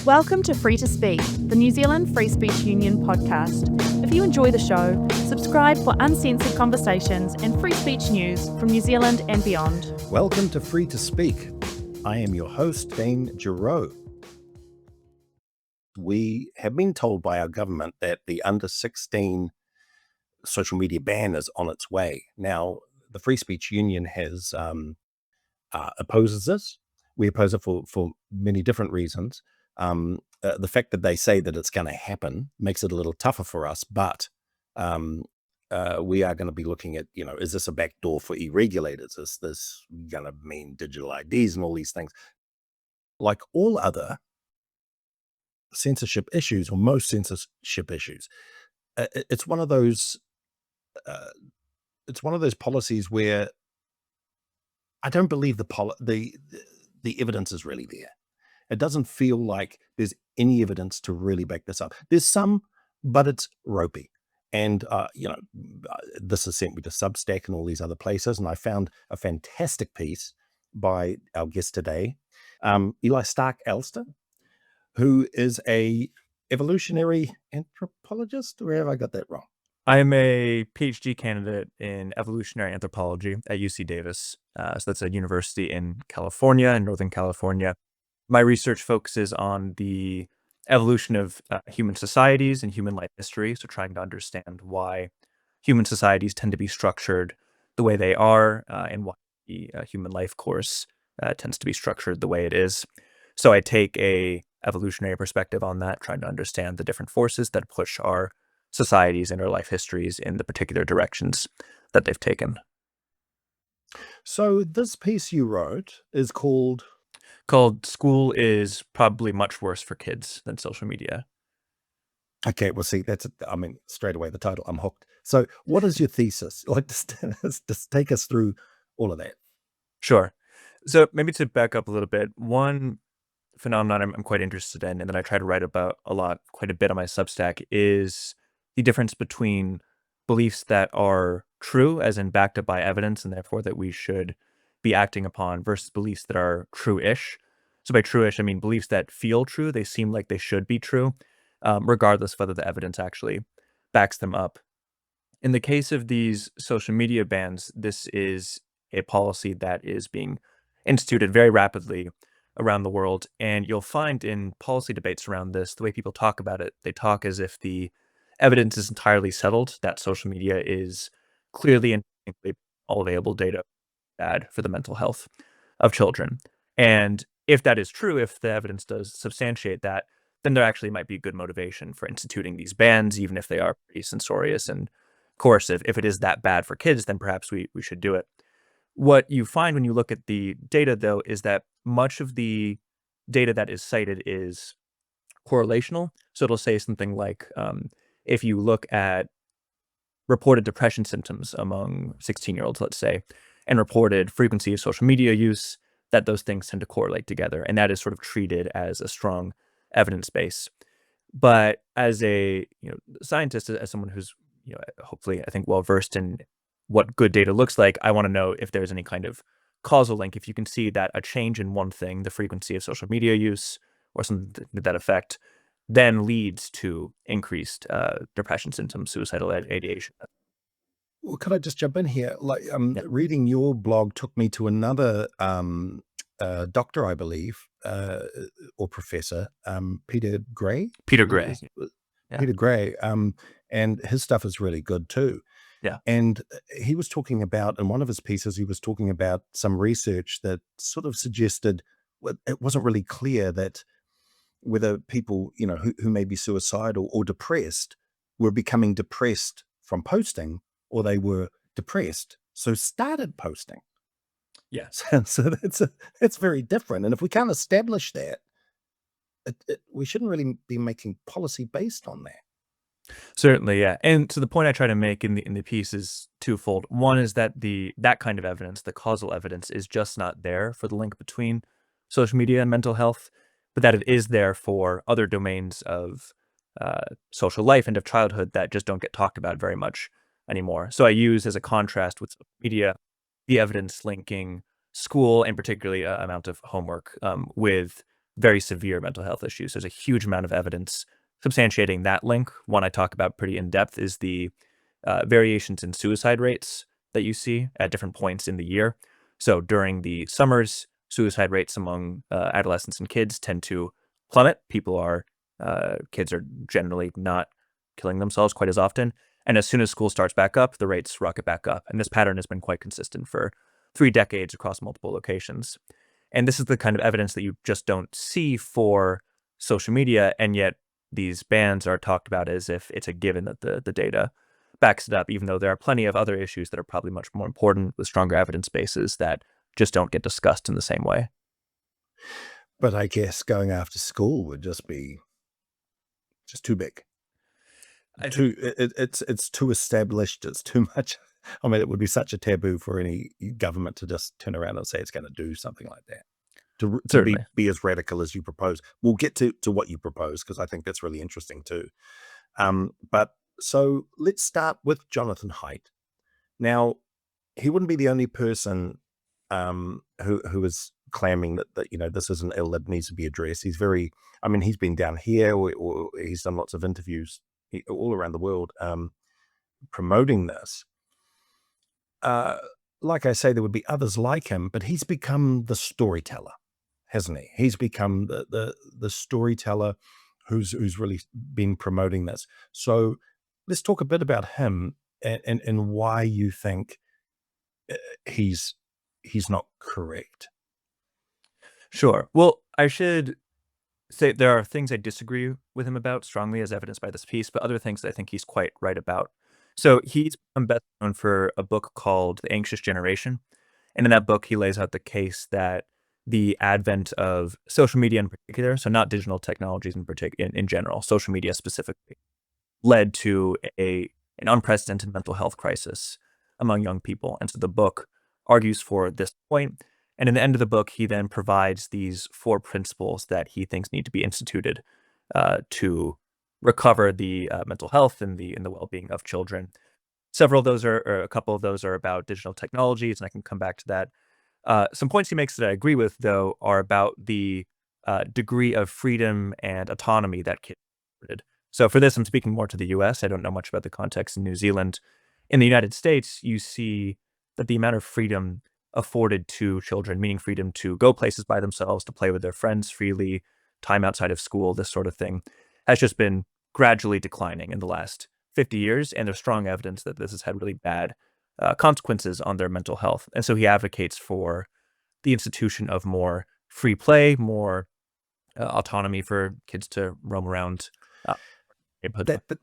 Welcome to Free to Speak, the New Zealand Free Speech Union podcast. If you enjoy the show, subscribe for uncensored conversations and free speech news from New Zealand and beyond. Welcome to Free to Speak. I am your host, Dane Giroux. We have been told by our government that the under 16 social media ban is on its way. Now, the Free Speech Union has opposes this. We oppose it for many different reasons. The fact that they say that it's going to happen makes it a little tougher for us, but we are going to be looking at, is this a backdoor for e-regulators? Is this going to mean digital IDs and all these things? Like all other censorship issues, or most censorship issues, it's one of those policies where I don't believe the evidence is really there. It doesn't feel like there's any evidence to really back this up. There's some, but it's ropey. And, this has sent me to Substack and all these other places. And I found a fantastic piece by our guest today, Eli Stark Elster, who is a evolutionary anthropologist. Where have I got that wrong? I'm a PhD candidate in evolutionary anthropology at UC Davis. So that's a university in California, in Northern California. My research focuses on the evolution of human societies and human life history. So trying to understand why human societies tend to be structured the way they are, and why the human life course tends to be structured the way it is. So I take a evolutionary perspective on that, trying to understand the different forces that push our societies and our life histories in the particular directions that they've taken. So this piece you wrote is called School is Probably Much Worse for Kids Than Social Media. Okay, well, see, straight away the title, I'm hooked. So what is your thesis? Like, just take us through all of that. Sure. So maybe to back up a little bit, one phenomenon I'm quite interested in, and that I try to write about quite a bit on my Substack, is the difference between beliefs that are true, as in backed up by evidence, and therefore that we should be acting upon, versus beliefs that are true-ish. So by true-ish, I mean beliefs that feel true, they seem like they should be true, regardless of whether the evidence actually backs them up. In the case of these social media bans, this is a policy that is being instituted very rapidly around the world, and you'll find in policy debates around this, the way people talk about it, they talk as if the evidence is entirely settled, that social media is clearly and distinctly all available data bad for the mental health of children. And if that is true, if the evidence does substantiate that, then there actually might be good motivation for instituting these bans, even if they are pretty censorious and coercive. If it is that bad for kids, then perhaps we should do it. What you find when you look at the data, though, is that much of the data that is cited is correlational. So it'll say something like, if you look at reported depression symptoms among 16-year-olds, let's say, and reported frequency of social media use, that those things tend to correlate together. And that is sort of treated as a strong evidence base. But as a scientist, as someone who's hopefully, I think, well-versed in what good data looks like, I want to know if there's any kind of causal link. If you can see that a change in one thing, the frequency of social media use or something to that effect, then leads to increased depression symptoms, suicidal ideation. Well, could I just jump in here? Like, Yeah. reading your blog took me to another doctor, I believe, or professor, Peter Gray. Peter Gray. Yeah. Peter Gray, and his stuff is really good too. Yeah. And he was talking about, in one of his pieces, he was talking about some research that sort of suggested, well, it wasn't really clear that whether people, who may be suicidal or depressed were becoming depressed from posting, or they were depressed, so started posting. Yes. So that's very different. And if we can't establish that, we shouldn't really be making policy based on that. Certainly, yeah. And so the point I try to make in the piece is twofold. One is that that kind of evidence, the causal evidence, is just not there for the link between social media and mental health, but that it is there for other domains of social life and of childhood that just don't get talked about very much anymore. So I use as a contrast with social media the evidence linking school, and particularly amount of homework, with very severe mental health issues. There's a huge amount of evidence substantiating that link. One I talk about pretty in depth is the variations in suicide rates that you see at different points in the year. So during the summers, suicide rates among adolescents and kids tend to plummet. Kids are generally not killing themselves quite as often. And as soon as school starts back up, the rates rocket back up. And this pattern has been quite consistent for 3 decades across multiple locations. And this is the kind of evidence that you just don't see for social media. And yet these bans are talked about as if it's a given that the data backs it up, even though there are plenty of other issues that are probably much more important with stronger evidence bases that just don't get discussed in the same way. But I guess going after school would just be just too big. It's too established. It's too much. I mean, it would be such a taboo for any government to just turn around and say it's going to do something like that. To be as radical as you propose. We'll get to what you propose, because I think that's really interesting too. But so let's start with Jonathan Haidt. Now, he wouldn't be the only person who is claiming that this is an ill that needs to be addressed. He's been down here, or he's done lots of interviews all around the world promoting this. Like I say, there would be others like him, but he's become the storyteller, hasn't he? He's become the storyteller who's really been promoting this. So let's talk a bit about him and why you think he's not correct. Sure. Well, I should say there are things I disagree with him about strongly, as evidenced by this piece, but other things that I think he's quite right about. So he's best known for a book called The Anxious Generation. And in that book, he lays out the case that the advent of social media in particular, so not digital technologies in general, social media specifically, led to an unprecedented mental health crisis among young people. And so the book argues for this point. And in the end of the book, he then provides these 4 principles that he thinks need to be instituted to recover the mental health and the well-being of children. Several of those or a couple of those are about digital technologies, and I can come back to that. Some points he makes that I agree with, though, are about the degree of freedom and autonomy that kids are. So for this, I'm speaking more to the US. I don't know much about the context in New Zealand. In the United States, you see that the amount of freedom afforded to children, meaning freedom to go places by themselves, to play with their friends freely, time outside of school, this sort of thing, has just been gradually declining in the last 50 years. And there's strong evidence that this has had really bad consequences on their mental health. And so he advocates for the institution of more free play, more autonomy for kids to roam around.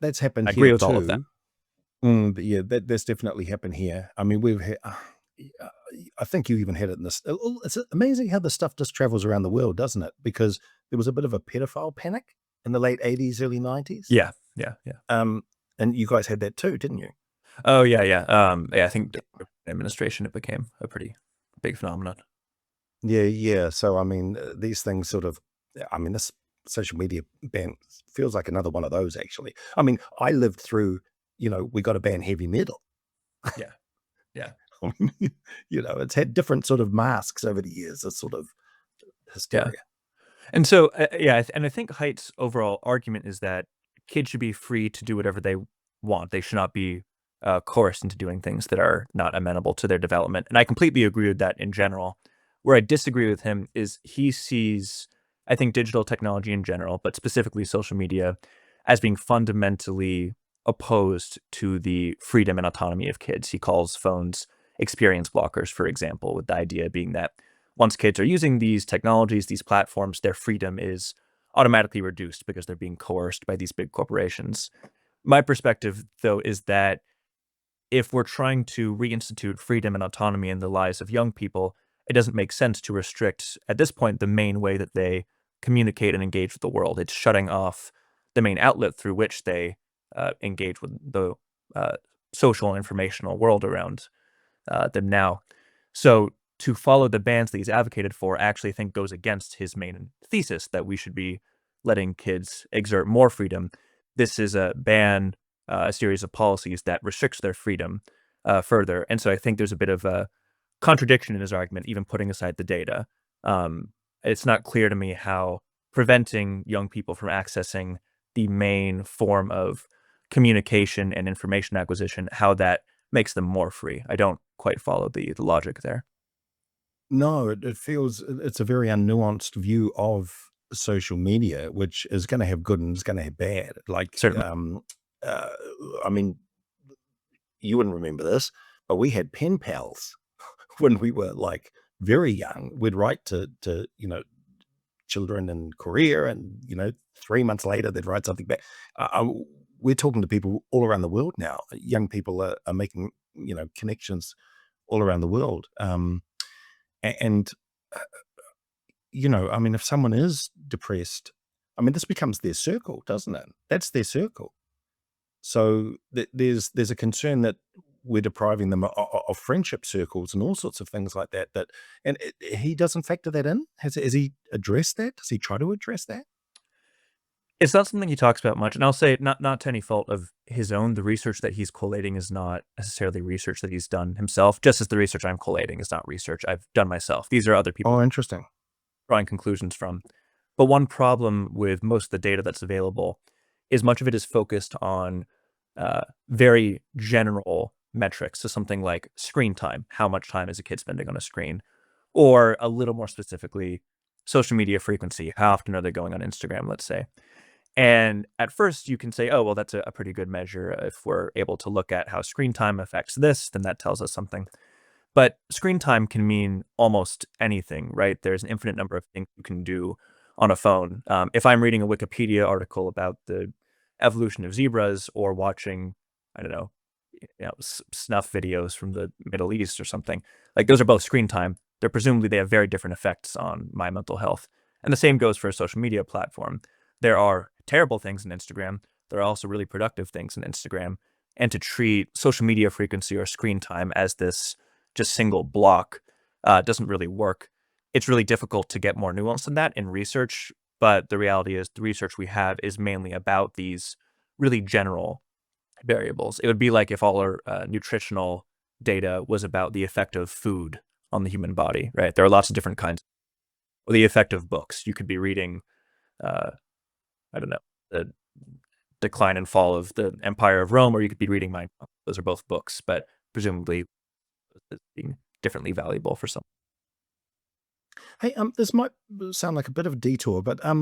That's happened I here agree with too. all of that. But yeah, that's definitely happened here. I mean, we've had, I think you even had it in this. It's amazing how the stuff just travels around the world, doesn't it? Because there was a bit of a pedophile panic in the late 80s, early 90s. Yeah. And you guys had that too, didn't you? Oh, yeah. I think the administration, it became a pretty big phenomenon. Yeah. So, I mean, these things this social media ban feels like another one of those, actually. I mean, I lived through, we got to ban heavy metal. Yeah. It's had different sort of masks over the years, a sort of hysteria. Yeah. And so, and I think Haidt's overall argument is that kids should be free to do whatever they want. They should not be coerced into doing things that are not amenable to their development. And I completely agree with that in general. Where I disagree with him is he sees, I think, digital technology in general, but specifically social media, as being fundamentally opposed to the freedom and autonomy of kids. He calls phones experience blockers, for example, with the idea being that once kids are using these technologies, these platforms, their freedom is automatically reduced because they're being coerced by these big corporations. My perspective, though, is that if we're trying to reinstitute freedom and autonomy in the lives of young people, it doesn't make sense to restrict, at this point, the main way that they communicate and engage with the world. It's shutting off the main outlet through which they engage with the social and informational world around them now. So to follow the bans that he's advocated for, I actually think goes against his main thesis that we should be letting kids exert more freedom. This is a ban, a series of policies that restricts their freedom further. And so I think there's a bit of a contradiction in his argument, even putting aside the data. It's not clear to me how preventing young people from accessing the main form of communication and information acquisition, how that makes them more free. I don't quite follow the logic there. No, it feels it's a very unnuanced view of social media, which is going to have good and is going to have bad. Like, Certainly. uh, I mean, you wouldn't remember this, but we had pen pals when we were like very young. We'd write to children in Korea, and 3 months later they'd write something back. We're talking to people all around the world now. Young people are making connections all around the world. And I mean, if someone is depressed, I mean, this becomes their circle, doesn't it? That's their circle. So there's a concern that we're depriving them of friendship circles and all sorts of things like that. And he doesn't factor that in. Has he addressed that? Does he try to address that? It's not something he talks about much, and I'll say not to any fault of his own. The research that he's collating is not necessarily research that he's done himself, just as the research I'm collating is not research I've done myself. These are other people Oh, interesting. drawing conclusions from. But one problem with most of the data that's available is much of it is focused on very general metrics. So something like screen time, how much time is a kid spending on a screen? Or a little more specifically, social media frequency. How often are they going on Instagram, let's say? And at first you can say, oh, well, that's a pretty good measure. If we're able to look at how screen time affects this, then that tells us something. But screen time can mean almost anything, right? There's an infinite number of things you can do on a phone. If I'm reading a Wikipedia article about the evolution of zebras or watching, I don't know, snuff videos from the Middle East or something, like those are both screen time. They have very different effects on my mental health. And the same goes for a social media platform. There are terrible things in Instagram. There are also really productive things in Instagram. And to treat social media frequency or screen time as this just single block doesn't really work. It's really difficult to get more nuance than that in research, but the reality is the research we have is mainly about these really general variables. It would be like if all our nutritional data was about the effect of food on the human body, right? There are lots of different kinds. Or the effect of books. You could be reading, I don't know, the Decline and Fall of the Empire of Rome, or you could be reading Mein Kampf. Those are both books, but presumably being differently valuable for some. Hey, this might sound like a bit of a detour, but I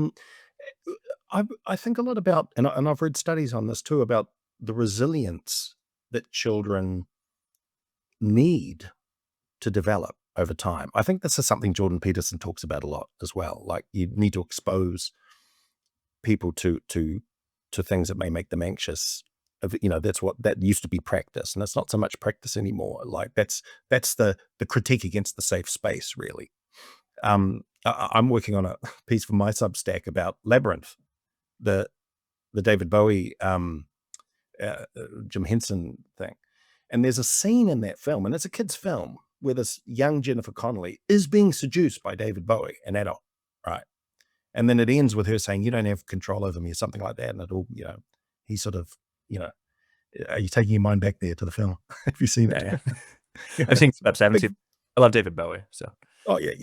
think a lot about, and I've read studies on this too, about the resilience that children need to develop over time. I think this is something Jordan Peterson talks about a lot as well. Like, you need to expose people to things that may make them anxious. That's what that used to be practice, and it's not so much practice anymore. Like, that's the critique against the safe space, really. I'm working on a piece for my Substack about Labyrinth, the David Bowie, Jim Henson thing. And there's a scene in that film, and it's a kid's film, where this young Jennifer Connelly is being seduced by David Bowie, an adult, right? And then it ends with her saying, "You don't have control over me," or something like that. And it all, he sort of, are you taking your mind back there to the film? Have you seen it? Yeah. I've seen clips. I haven't seen. I love David Bowie, so. Oh yeah.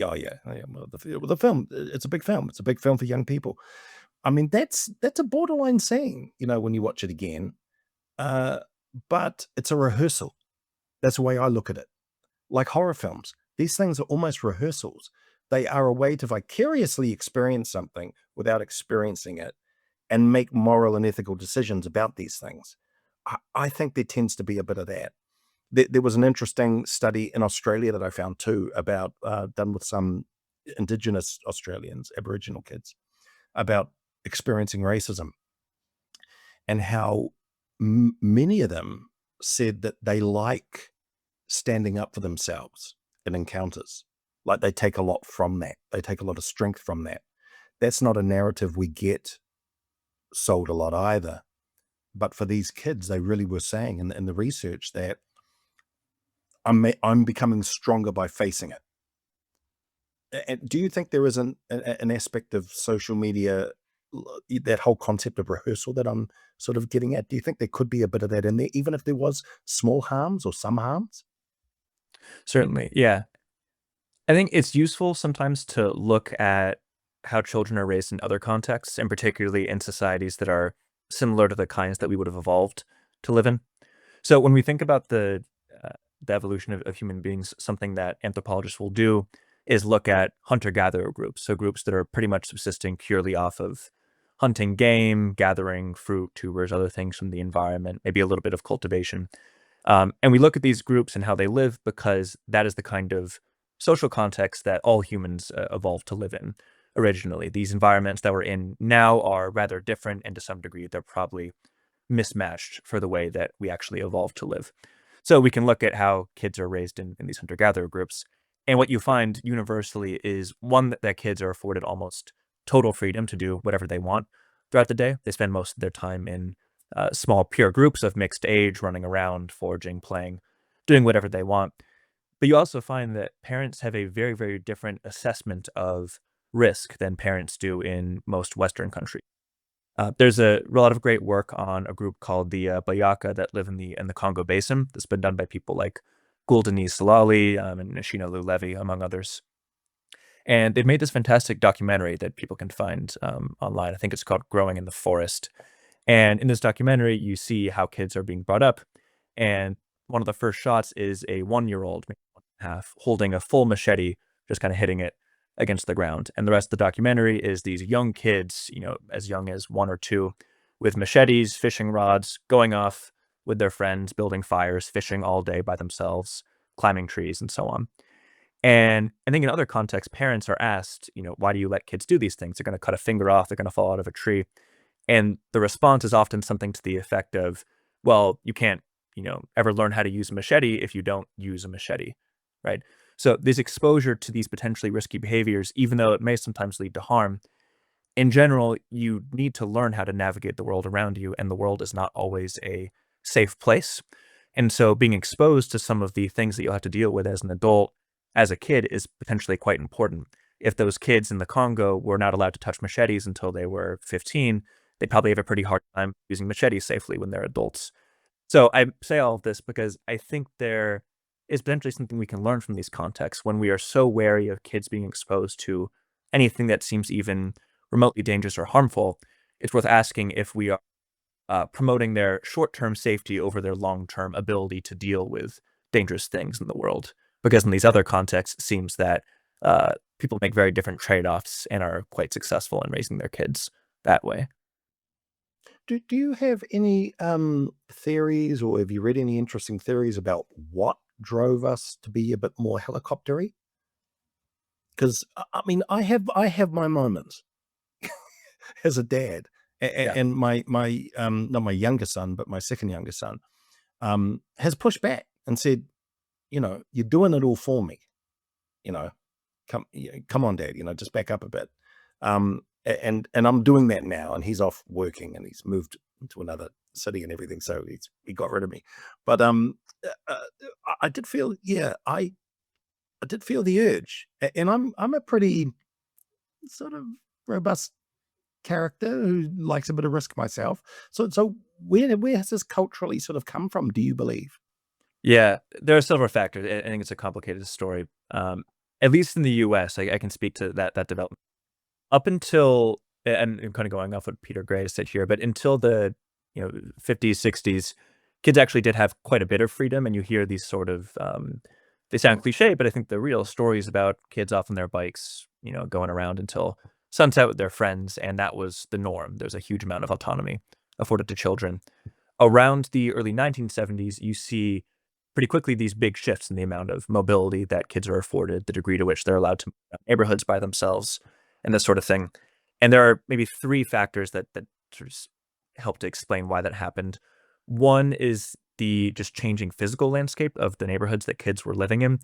Well, the film, it's a big film. It's a big film for young people. I mean, that's a borderline scene, when you watch it again. But it's a rehearsal. That's the way I look at it. Like horror films, these things are almost rehearsals. They are a way to vicariously experience something without experiencing it, and make moral and ethical decisions about these things. I think there tends to be a bit of that. There was an interesting study in Australia that I found too, about done with some Indigenous Australians, Aboriginal kids, about experiencing racism, and how many of them said that they like standing up for themselves in encounters. Like, they take a lot from that. They take a lot of strength from that. That's not a narrative we get sold a lot either. But for these kids, they really were saying in the research that I'm becoming stronger by facing it. And do you think there is an aspect of social media, that whole concept of rehearsal that I'm sort of getting at? Do you think there could be a bit of that in there, even if there was small harms or some harms? Certainly, yeah. I think it's useful sometimes to look at how children are raised in other contexts, and particularly in societies that are similar to the kinds that we would have evolved to live in. So when we think about the evolution of human beings, something that anthropologists will do is look at hunter-gatherer groups, so groups that are pretty much subsisting purely off of hunting game, gathering fruit, tubers, other things from the environment, maybe a little bit of cultivation. And we look at these groups and how they live because that is the kind of social context that all humans evolved to live in originally. These environments that we're in now are rather different, and to some degree, they're probably mismatched for the way that we actually evolved to live. So we can look at how kids are raised in these hunter-gatherer groups. And what you find universally is one, that kids are afforded almost total freedom to do whatever they want throughout the day. They spend most of their time in small peer groups of mixed age, running around, foraging, playing, doing whatever they want. But you also find that parents have a very, very different assessment of risk than parents do in most Western countries. There's a lot of great work on a group called the Bayaka that live in the Congo Basin. That's been done by people like Guldenese Salali and Nishina Lou Levy, among others. And they've made this fantastic documentary that people can find online. I think it's called Growing in the Forest. And in this documentary, you see how kids are being brought up. And one of the first shots is a 1-year-old, maybe 1.5, holding a full machete, just kind of hitting it against the ground. And the rest of the documentary is these young kids, as young as 1 or 2, with machetes, fishing rods, going off with their friends, building fires, fishing all day by themselves, climbing trees, and so on. And I think in other contexts, parents are asked, why do you let kids do these things? They're going to cut a finger off, they're going to fall out of a tree. And the response is often something to the effect of, well, you can't, ever learn how to use a machete if you don't use a machete, right? So this exposure to these potentially risky behaviors, even though it may sometimes lead to harm, in general, you need to learn how to navigate the world around you, and the world is not always a safe place. And so being exposed to some of the things that you'll have to deal with as an adult, as a kid, is potentially quite important. If those kids in the Congo were not allowed to touch machetes until they were 15, they probably have a pretty hard time using machetes safely when they're adults. So I say all of this because I think there is potentially something we can learn from these contexts when we are so wary of kids being exposed to anything that seems even remotely dangerous or harmful. It's worth asking if we are promoting their short-term safety over their long-term ability to deal with dangerous things in the world. Because in these other contexts, it seems that people make very different trade-offs and are quite successful in raising their kids that way. Do you have any theories, or have you read any interesting theories about what drove us to be a bit more helicoptery? Because I mean, I have my moments as a dad, Yeah. and my not my younger son, but my second youngest son, has pushed back and said, you're doing it all for me, you know, come on, Dad, just back up a bit. And I'm doing that now, and he's off working, and he's moved to another city and everything, so he got rid of me. But I did feel, yeah, I did feel the urge, and I'm a pretty sort of robust character who likes a bit of risk myself. So where has this culturally sort of come from, do you believe? Yeah, there are several factors. I think it's a complicated story. At least in the US, I can speak to that development. Up until, and I'm kind of going off what Peter Gray said here, but until the 50s, 60s, kids actually did have quite a bit of freedom, and you hear these sort of they sound cliche, but I think the real stories about kids off on their bikes, going around until sunset with their friends, and that was the norm. There's a huge amount of autonomy afforded to children. Around the early 1970s, you see pretty quickly these big shifts in the amount of mobility that kids are afforded, the degree to which they're allowed to move around neighborhoods by themselves, and this sort of thing. And there are maybe 3 factors that sort of help to explain why that happened. One is the just changing physical landscape of the neighborhoods that kids were living in.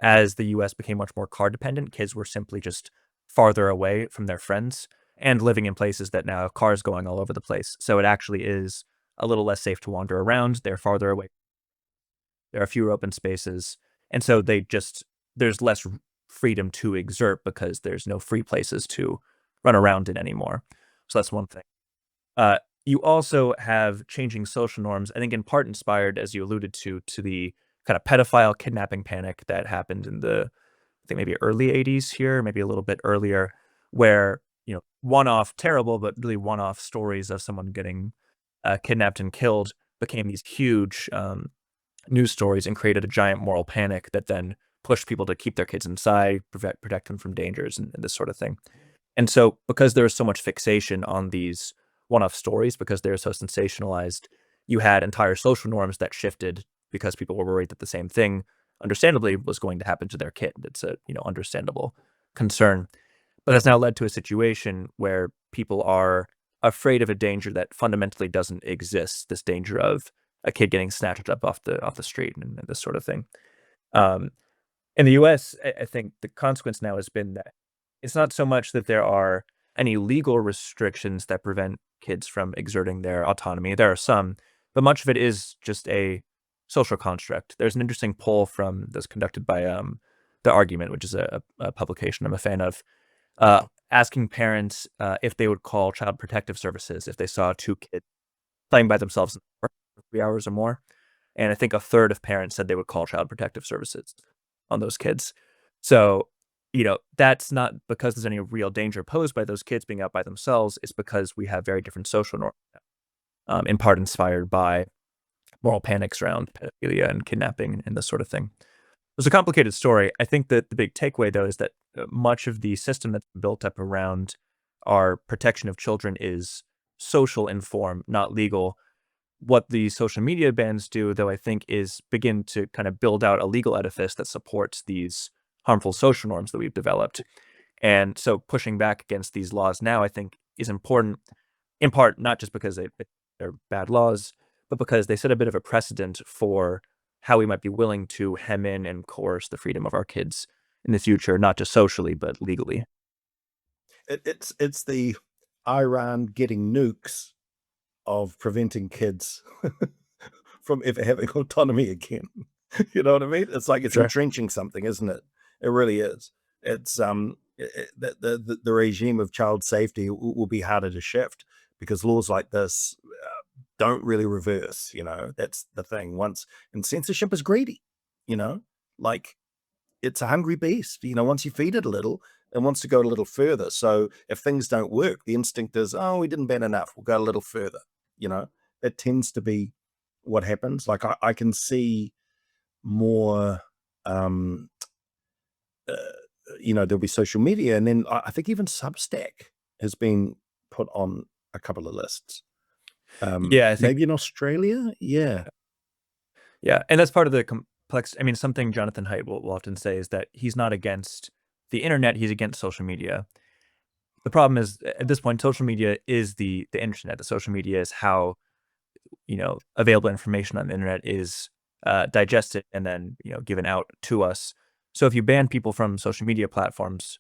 As the US became much more car dependent, kids were simply just farther away from their friends and living in places that now have cars going all over the place. So it actually is a little less safe to wander around. They're farther away. There are fewer open spaces. And so there's less freedom to exert because there's no free places to run around in anymore. So that's one thing. You also have changing social norms, I think in part inspired, as you alluded to the kind of pedophile kidnapping panic that happened in the, I think maybe early 80s here, maybe a little bit earlier, where, one-off terrible, but really one-off stories of someone getting kidnapped and killed became these huge news stories and created a giant moral panic that then pushed people to keep their kids inside, protect them from dangers, and this sort of thing. And so, because there was so much fixation on these one-off stories, because they're so sensationalized, you had entire social norms that shifted because people were worried that the same thing, understandably, was going to happen to their kid. It's a understandable concern, but has now led to a situation where people are afraid of a danger that fundamentally doesn't exist. This danger of a kid getting snatched up off the street and this sort of thing. Um, in the U.S., I think the consequence now has been that it's not so much that there are any legal restrictions that prevent kids from exerting their autonomy. There are some, but much of it is just a social construct. There's an interesting poll that's conducted by The Argument, which is a publication I'm a fan of, asking parents if they would call Child Protective Services if they saw two kids playing by themselves for 3 hours or more. And I think a third of parents said they would call Child Protective Services on those kids. So, that's not because there's any real danger posed by those kids being out by themselves. It's because we have very different social norms, in part inspired by moral panics around pedophilia and kidnapping and this sort of thing. It's a complicated story. I think that the big takeaway, though, is that much of the system that's built up around our protection of children is social in form, not legal. What the social media bans do, though, I think, is begin to kind of build out a legal edifice that supports these harmful social norms that we've developed. And so pushing back against these laws now, I think, is important, in part, not just because they're bad laws, but because they set a bit of a precedent for how we might be willing to hem in and coerce the freedom of our kids in the future, not just socially, but legally. It's the Iran getting nukes of preventing kids from ever having autonomy again. You know what I mean? It's like it's Sure. entrenching something, isn't it? It really is. It's the regime of child safety will be harder to shift because laws like this don't really reverse. That's the thing. And censorship is greedy. Like it's a hungry beast. Once you feed it a little, it wants to go a little further. So if things don't work, the instinct is, oh, we didn't ban enough. We'll go a little further. It tends to be what happens. Like I can see more, there'll be social media. And then I think even Substack has been put on a couple of lists. Yeah, I think, Maybe in Australia. Yeah. yeah. And that's part of the complex. I mean, something Jonathan Haidt will often say is that he's not against the internet, he's against social media. The problem is, at this point, social media is the internet. The social media is how available information on the internet is digested and then given out to us. So if you ban people from social media platforms,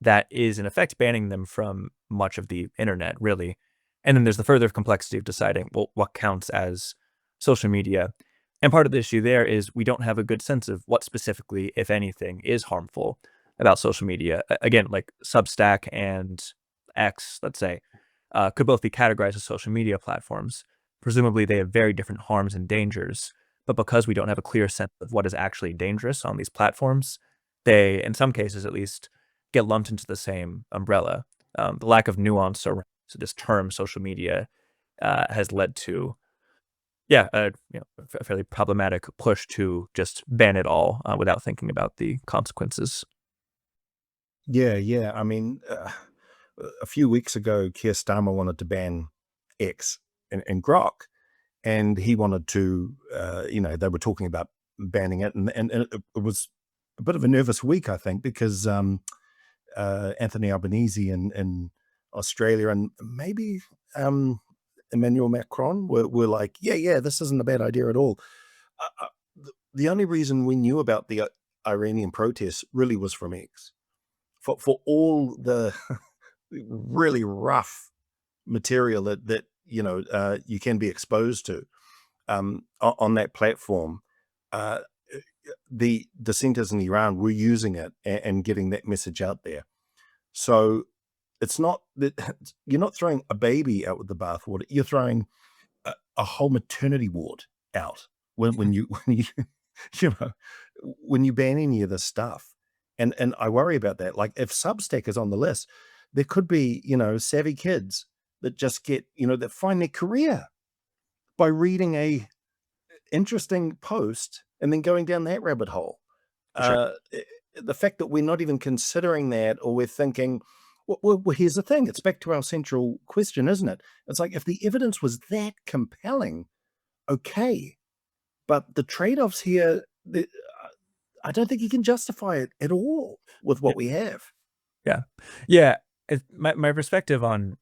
that is in effect banning them from much of the internet, really. And then there's the further complexity of deciding, well, what counts as social media. And part of the issue there is we don't have a good sense of what specifically, if anything, is harmful about social media. Again, like Substack and X, let's say, could both be categorized as social media platforms. Presumably, they have very different harms and dangers. But because we don't have a clear sense of what is actually dangerous on these platforms, they, in some cases at least, get lumped into the same umbrella. The lack of nuance around this term social media has led to, a fairly problematic push to just ban it all without thinking about the consequences. Yeah. I mean, a few weeks ago, Keir Starmer wanted to ban X and Grok, and he wanted to, they were talking about banning it, and it was a bit of a nervous week, I think, because Anthony Albanese in Australia and maybe Emmanuel Macron were like, yeah, this isn't a bad idea at all. The only reason we knew about the Iranian protests really was from X. For all the really rough material that you can be exposed to on that platform, the dissenters in Iran were using it and getting that message out there. So it's not that you're not throwing a baby out with the bathwater. You're throwing a whole maternity ward out when you when you ban any of this stuff. And I worry about that. Like if Substack is on the list, There could be, savvy kids that just get, that find their career by reading a interesting post and then going down that rabbit hole. For sure. The fact that we're not even considering that, or we're thinking, well, here's the thing. It's back to our central question, isn't it? It's like, if the evidence was that compelling, okay. But the trade-offs here, I don't think you can justify it at all with what we have. Yeah. Yeah. My perspective on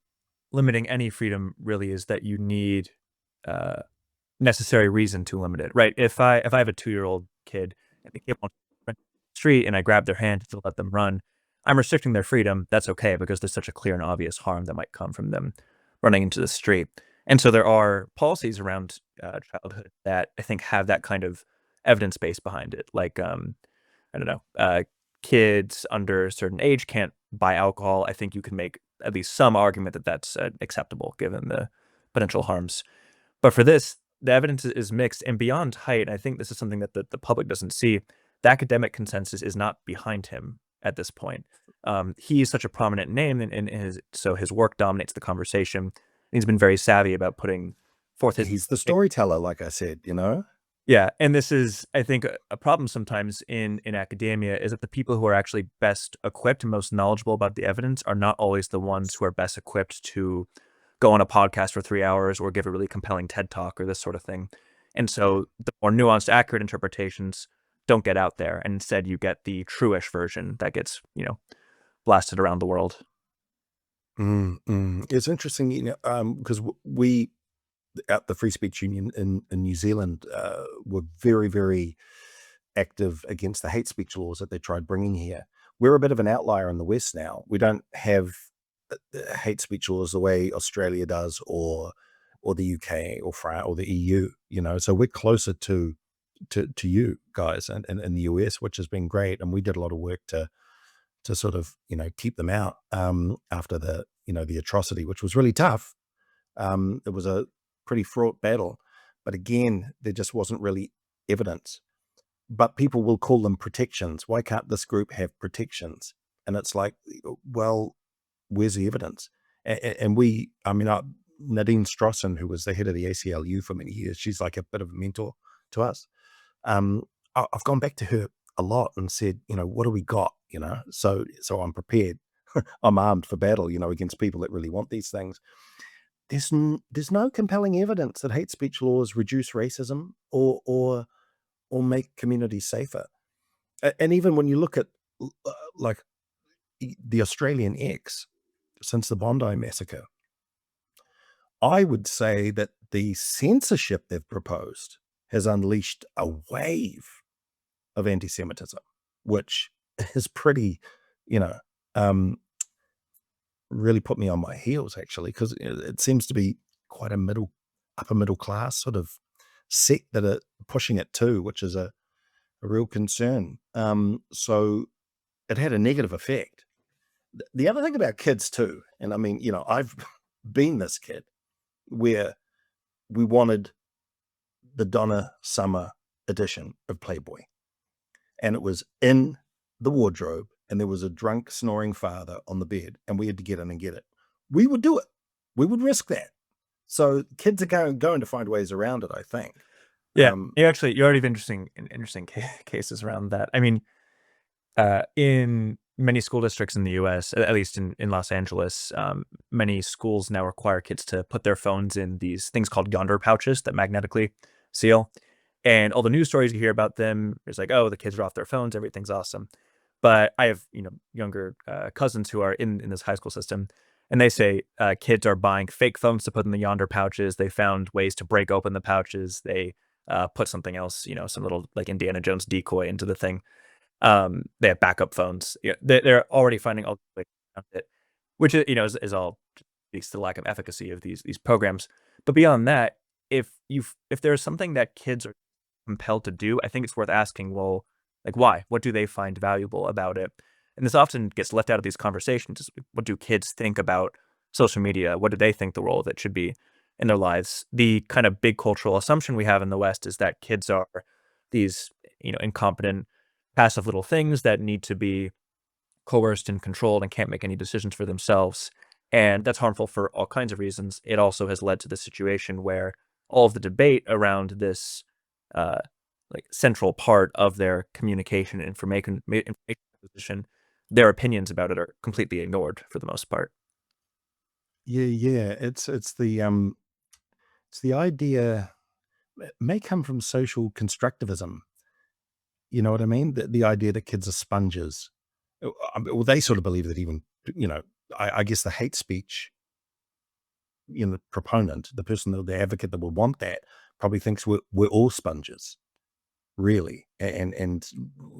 limiting any freedom really is that you need necessary reason to limit it, right? If I have a 2-year-old kid and they keep on the street and I grab their hand to let them run, I'm restricting their freedom. That's okay because there's such a clear and obvious harm that might come from them running into the street. And so there are policies around childhood that I think have that kind of evidence base behind it. Like, I don't know, kids under a certain age can't buy alcohol. I think you can make at least some argument that that's acceptable given the potential harms. But for this, the evidence is mixed. And beyond Haidt, I think this is something that the public doesn't see. The academic consensus is not behind him at this point. He's such a prominent name, and so his work dominates the conversation. He's been very savvy about putting forth his... He's the storyteller, like I said, Yeah, and this is, I think, a problem sometimes in academia is that the people who are actually best equipped and most knowledgeable about the evidence are not always the ones who are best equipped to go on a podcast for 3 hours or give a really compelling TED Talk or this sort of thing. And so the more nuanced, accurate interpretations don't get out there, and instead you get the true-ish version that gets, blasted around the world. It's interesting, because we at the Free Speech Union in New Zealand were very, very active against the hate speech laws that they tried bringing here. We're a bit of an outlier in the West now. We don't have hate speech laws the way Australia does, or the UK or France or the EU. So we're closer to you guys and in the US, which has been great. And we did a lot of work to sort of keep them out after the the atrocity, which was really tough. It was a pretty fraught battle, but again, there just wasn't really evidence. But people will call them protections. Why can't this group have protections? And it's like, well, where's the evidence? And Nadine Strossen, who was the head of the ACLU for many years, she's like a bit of a mentor to us. I've gone back to her a lot and said, what do we got? So I'm prepared. I'm armed for battle, against people that really want these things. There's no compelling evidence that hate speech laws reduce racism or make communities safer. And even when you look at like the Australian X since the Bondi massacre, I would say that the censorship they've proposed has unleashed a wave of anti-Semitism, which is pretty, really put me on my heels, actually, because it seems to be quite a upper middle class sort of sect that are pushing it too, which is a real concern. So it had a negative effect. The other thing about kids too, and I've been this kid where we wanted the Donna Summer edition of Playboy, and it was in the wardrobe, and there was a drunk snoring father on the bed, and we had to get in and get it. We would do it. We would risk that. So kids are going to find ways around it, I think. Yeah, you already have interesting cases around that. I mean, in many school districts in the U.S., at least in Los Angeles, many schools now require kids to put their phones in these things called yonder pouches that magnetically seal. And all the news stories you hear about them, it's like, oh, the kids are off their phones, everything's awesome. But I have, younger cousins who are in this high school system, and they say kids are buying fake phones to put in the yonder pouches. They found ways to break open the pouches. They put something else, some little like Indiana Jones decoy into the thing. They have backup phones. They're already finding all the ways around it, which is all speaks to the lack of efficacy of these programs. But beyond that, if there's something that kids are compelled to do, I think it's worth asking, well, like, why? What do they find valuable about it? And this often gets left out of these conversations. What do kids think about social media? What do they think the role of it should be in their lives? The kind of big cultural assumption we have in the West is that kids are these, incompetent, passive little things that need to be coerced and controlled and can't make any decisions for themselves. And that's harmful for all kinds of reasons. It also has led to the situation where all of the debate around this uh, like central part of their communication and information acquisition, their opinions about it are completely ignored for the most part. Yeah. It's the idea, it may come from social constructivism. You know what I mean? The idea that kids are sponges. Well, they sort of believe that even, you know, I guess the hate speech, the proponent, the person, the advocate that would want that, probably thinks we're all sponges, really, and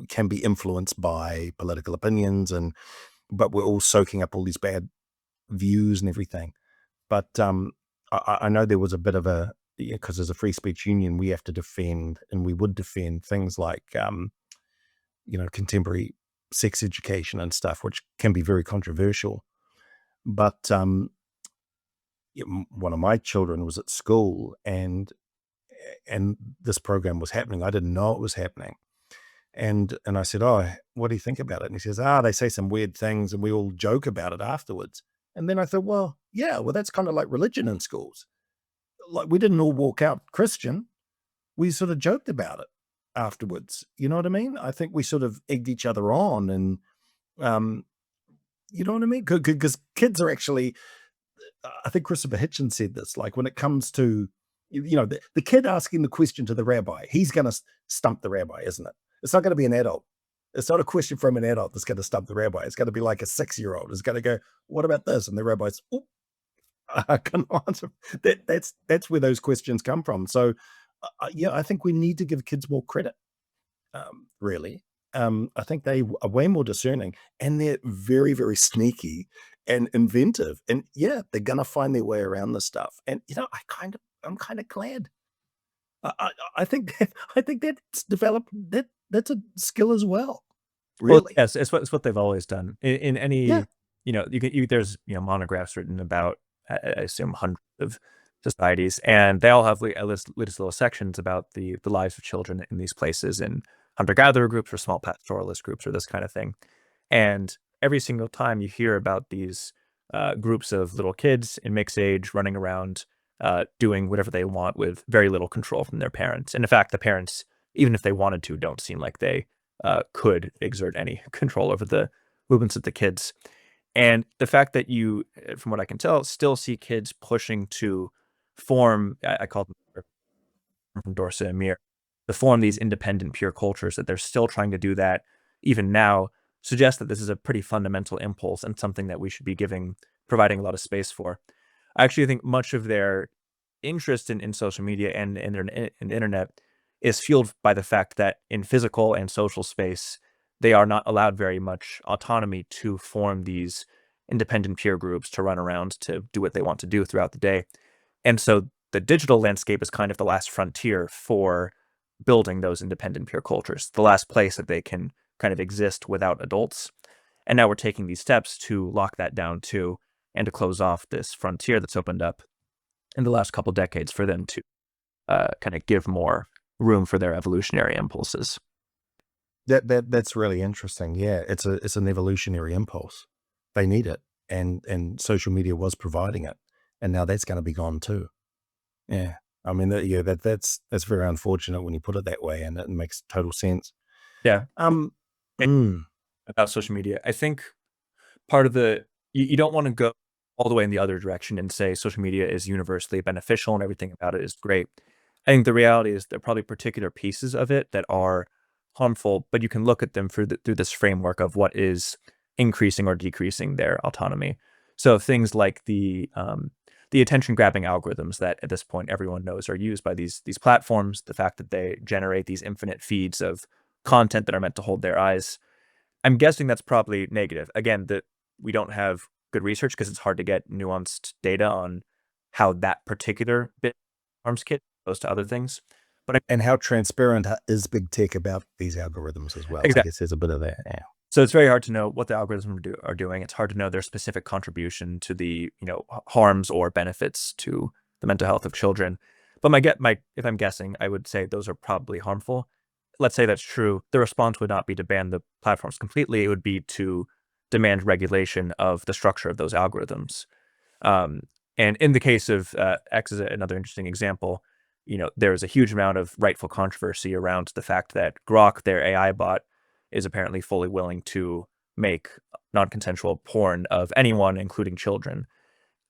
can be influenced by political opinions, but we're all soaking up all these bad views and everything. But I know there was a bit of a, because as a free speech union, we have to defend, and we would defend things like, contemporary sex education and stuff, which can be very controversial. But one of my children was at school, and this program was happening. I didn't know it was happening. And I said, "Oh, what do you think about it?" And he says, they say some weird things and we all joke about it afterwards. And then I thought, well, yeah, that's kind of like religion in schools. Like, we didn't all walk out Christian. We sort of joked about it afterwards. You know what I mean? I think we sort of egged each other on, and you know what I mean? Because kids are actually, I think Christopher Hitchens said this, like, when it comes to, the kid asking the question to the rabbi, he's going to stump the rabbi, isn't it? It's not going to be an adult. It's not a question from an adult that's going to stump the rabbi. It's going to be like a 6-year-old. It's going to go, what about this? And the rabbi's, I can answer. That's where those questions come from. So, I think we need to give kids more credit, really. I think they are way more discerning, and they're very, very sneaky and inventive. And yeah, they're going to find their way around this stuff. And, I'm kind of glad. I think I think that's developed. That's a skill as well. Well, Really. yes, it's what they've always done. In Yeah. any, there's, monographs written about, I assume, hundreds of societies, and they all have at least little sections about the lives of children in these places, in hunter-gatherer groups or small pastoralist groups or this kind of thing. And every single time you hear about these groups of little kids in mixed age running around, doing whatever they want with very little control from their parents. And in fact, the parents, even if they wanted to, don't seem like they could exert any control over the movements of the kids. And the fact that you, from what I can tell, still see kids pushing to form, I call them from Dorsa and Mir, to form these independent, pure cultures, that they're still trying to do that even now, suggests that this is a pretty fundamental impulse and something that we should be providing a lot of space for. I actually think much of their interest in social media and in the internet is fueled by the fact that in physical and social space, they are not allowed very much autonomy to form these independent peer groups, to run around, to do what they want to do throughout the day. And so the digital landscape is kind of the last frontier for building those independent peer cultures, the last place that they can kind of exist without adults. And now we're taking these steps to lock that down too, and to close off this frontier that's opened up in the last couple decades for them to kind of give more room for their evolutionary impulses. That's really interesting. Yeah, it's an evolutionary impulse. They need it, and social media was providing it, and now that's going to be gone too. Yeah, I mean, that's very unfortunate when you put it that way, and it makes total sense. Yeah. Mm, About social media, I think part of you don't want to go all the way in the other direction and say social media is universally beneficial and everything about it is great. I think the reality is there are probably particular pieces of it that are harmful, but you can look at them through this framework of what is increasing or decreasing their autonomy. So things like the attention grabbing algorithms that at this point everyone knows are used by these platforms, the fact that they generate these infinite feeds of content that are meant to hold their eyes. I'm guessing that's probably negative. Again, that we don't have good research because it's hard to get nuanced data on how that particular bit harms kids opposed to other things. But and how transparent is big tech about these algorithms as well? Exactly. I guess there's a bit of that. Yeah. So it's very hard to know what the algorithms are doing. It's hard to know their specific contribution to the harms or benefits to the mental health of children. But if I'm guessing, I would say those are probably harmful. Let's say that's true. The response would not be to ban the platforms completely. It would be to demand regulation of the structure of those algorithms. And in the case of X is another interesting example. There's a huge amount of rightful controversy around the fact that Grok, their AI bot, is apparently fully willing to make non-consensual porn of anyone, including children.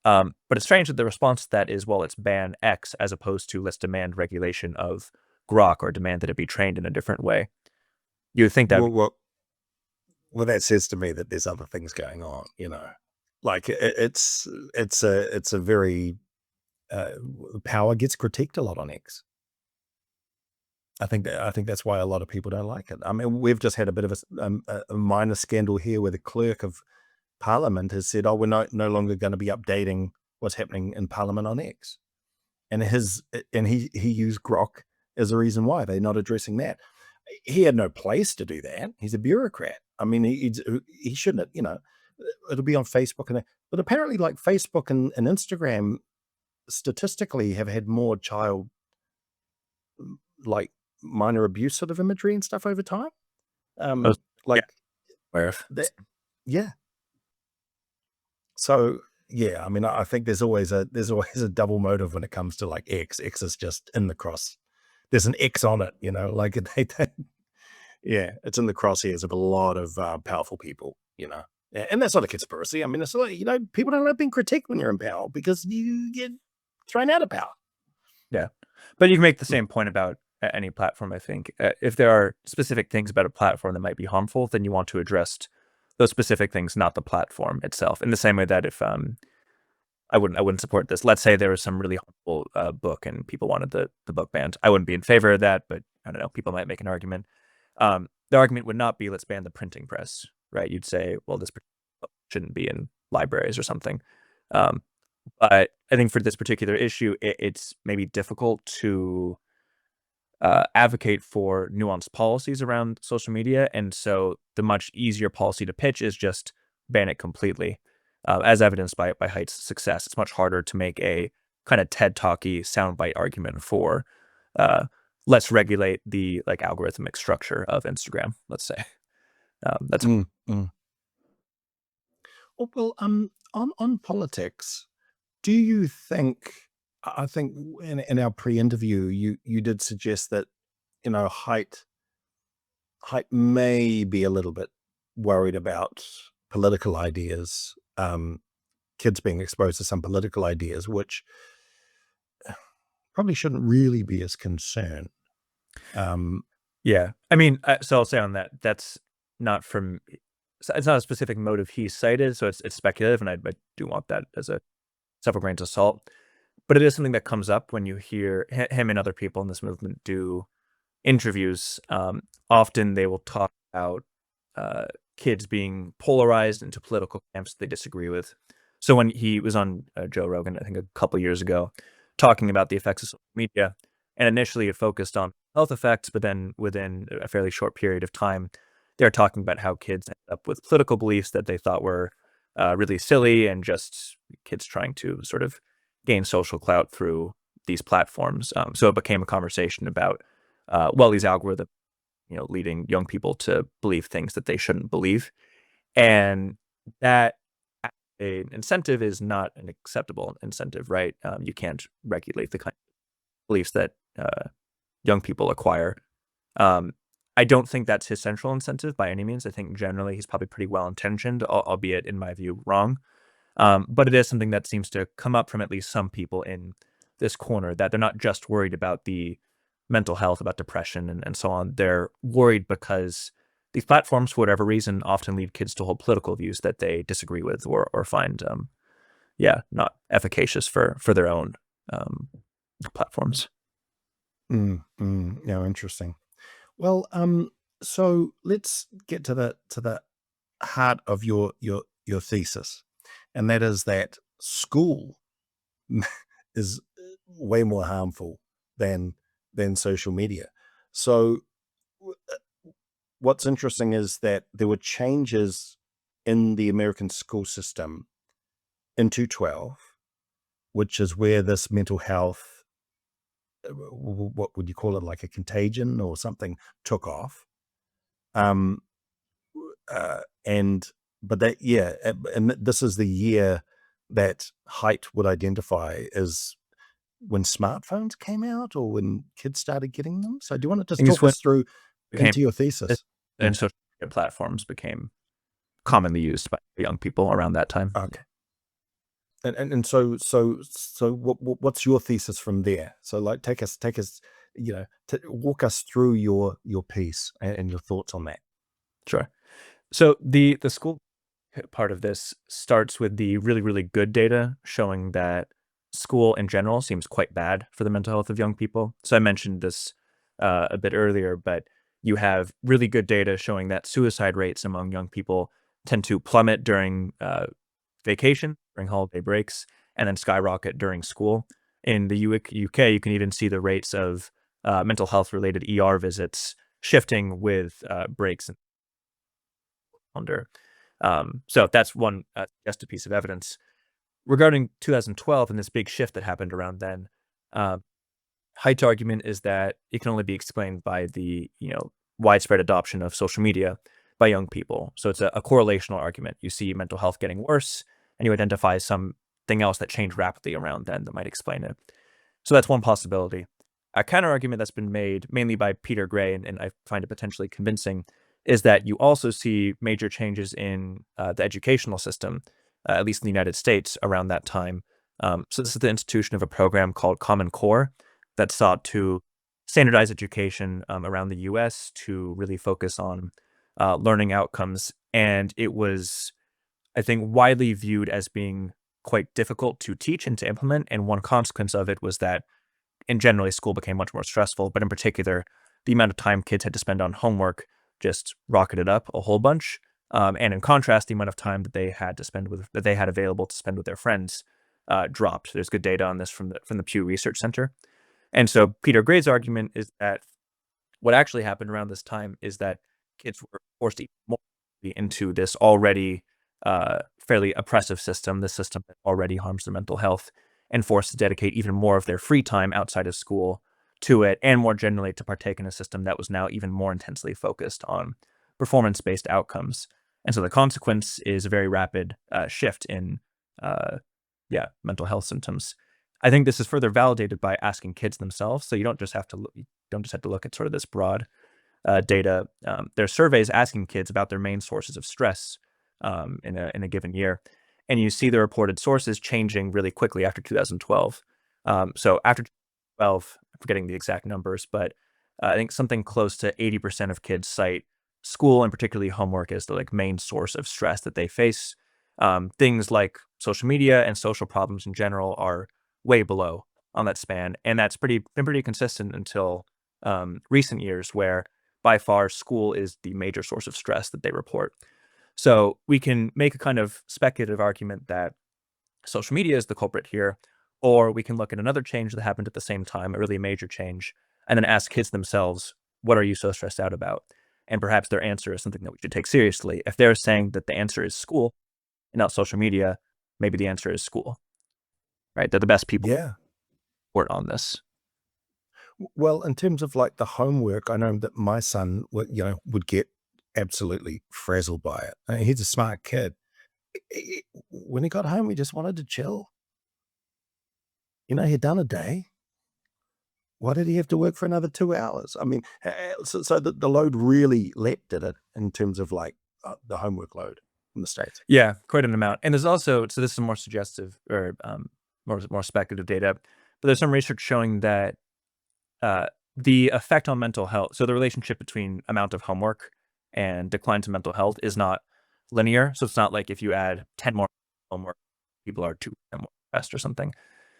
But it's strange that the response to that is, well, let's ban X as opposed to let's demand regulation of Grok or demand that it be trained in a different way. You would think that Well, that says to me that there's other things going on, like it's a very power gets critiqued a lot on X. I think that's why a lot of people don't like it. I mean, we've just had a bit of a minor scandal here where the clerk of Parliament has said, "Oh, we're no longer going to be updating what's happening in Parliament on X," and he used Grok as a reason why they're not addressing that. He had no place to do that. He's a bureaucrat. I mean, he shouldn't. It'll be on Facebook but apparently, like Facebook and Instagram, statistically have had more child like minor abuse sort of imagery and stuff over time. Like aware of. that, yeah. So yeah, I mean, I think there's always a double motive when it comes to like X. X is just in the cross. There's an X on it, like yeah, it's in the crosshairs of a lot of powerful people, and that's not a conspiracy. I mean, it's like, people don't like being critiqued when you're in power because you get thrown out of power. Yeah, but you can make the same point about any platform. I think if there are specific things about a platform that might be harmful, then you want to address those specific things, not the platform itself. In the same way that if I wouldn't support this. Let's say there was some really harmful book and people wanted the book banned. I wouldn't be in favor of that, but I don't know. People might make an argument. The argument would not be let's ban the printing press, right? You'd say, well, this shouldn't be in libraries or something. But I think for this particular issue, it's maybe difficult to advocate for nuanced policies around social media. And so the much easier policy to pitch is just ban it completely. As evidenced by Haidt's success, it's much harder to make a kind of TED Talky soundbite argument for let's regulate the algorithmic structure of Instagram. Let's say that's Well, on politics, do you think? I think in our pre-interview, you did suggest that Haidt may be a little bit worried about political ideas. Kids being exposed to some political ideas, which probably shouldn't really be his concern. Yeah, I mean, so I'll say on that, that's not from. It's not a specific motive he cited, so it's speculative, and I do want that as a several grains of salt. But it is something that comes up when you hear him and other people in this movement do interviews. Often they will talk about kids being polarized into political camps they disagree with. So when he was on Joe Rogan, I think a couple years ago, talking about the effects of social media, and initially it focused on health effects, but then within a fairly short period of time, they're talking about how kids end up with political beliefs that they thought were really silly and just kids trying to sort of gain social clout through these platforms. So it became a conversation about, these algorithms, leading young people to believe things that they shouldn't believe. And that an incentive is not an acceptable incentive, right? You can't regulate the kind of beliefs that young people acquire. I don't think that's his central incentive by any means. I think generally he's probably pretty well-intentioned, albeit in my view wrong. But it is something that seems to come up from at least some people in this corner, that they're not just worried about the mental health, about depression and so on. They're worried because these platforms, for whatever reason, often lead kids to hold political views that they disagree with or find, not efficacious for their own platforms. Yeah, interesting. Well, so let's get to the heart of your thesis, and that is that school is way more harmful than social media. So what's interesting is that there were changes in the American school system in 2012, which is where this mental health, what would you call it, like a contagion or something, took off. And but that, yeah, and this is the year that Haidt would identify as when smartphones came out or when kids started getting them. So do you want to I just think it's talk when us through became into your thesis? and social media platforms became commonly used by young people around that time. Okay. And so what's your thesis from there? So like take us walk us through your piece and your thoughts on that. Sure. So the school part of this starts with the really, really good data showing that school in general seems quite bad for the mental health of young people. So I mentioned this a bit earlier, but you have really good data showing that suicide rates among young people tend to plummet during vacation, during holiday breaks, and then skyrocket during school. In the UK, you can even see the rates of mental health related ER visits shifting with breaks and calendar. So that's one just a piece of evidence. Regarding 2012 and this big shift that happened around then, uh, Haidt's argument is that it can only be explained by the widespread adoption of social media by young people. So it's a correlational argument. You see mental health getting worse, and you identify something else that changed rapidly around then that might explain it. So that's one possibility. A counter argument that's been made mainly by Peter Gray, and I find it potentially convincing, is that you also see major changes in the educational system, at least in the United States, around that time. So this is the institution of a program called Common Core that sought to standardize education around the U.S. to really focus on learning outcomes. And it was, I think, widely viewed as being quite difficult to teach and to implement. And one consequence of it was that, in generally, school became much more stressful. But in particular, the amount of time kids had to spend on homework just rocketed up a whole bunch. And in contrast, the amount of time that they had available to spend with their friends dropped. There's good data on this from the Pew Research Center. And so Peter Gray's argument is that what actually happened around this time is that kids were forced even more into this already fairly oppressive system, this system that already harms their mental health, and forced to dedicate even more of their free time outside of school to it, and more generally to partake in a system that was now even more intensely focused on performance-based outcomes. And so the consequence is a very rapid shift in mental health symptoms. I think this is further validated by asking kids themselves. So you don't just have to look at sort of this broad data. There are surveys asking kids about their main sources of stress in a given year, and you see the reported sources changing really quickly after 2012. So after 2012, I'm forgetting the exact numbers, but I think something close to 80% of kids cite school and particularly homework as the main source of stress that they face. Things like social media and social problems in general are way below on that span, and that's been pretty consistent until recent years, where by far school is the major source of stress that they report. So we can make a kind of speculative argument that social media is the culprit here, or we can look at another change that happened at the same time, a really major change, and then ask kids themselves, what are you so stressed out about? And perhaps their answer is something that we should take seriously. If they're saying that the answer is school and not social media, maybe the answer is school, right? They're the best people Yeah. report on this. Well, in terms of the homework, I know that my son would get absolutely frazzled by it. He's a smart kid. When he got home, he just wanted to chill. He'd done a day. Why did he have to work for another 2 hours? I mean, so the load really leapt at it in terms of the homework load in the States. Yeah, quite an amount. And there's also, so this is more suggestive or more speculative data, but there's some research showing that the effect on mental health, so the relationship between amount of homework and declines in mental health is not linear. So it's not like if you add 10 more homework, people are 2% more stressed or something.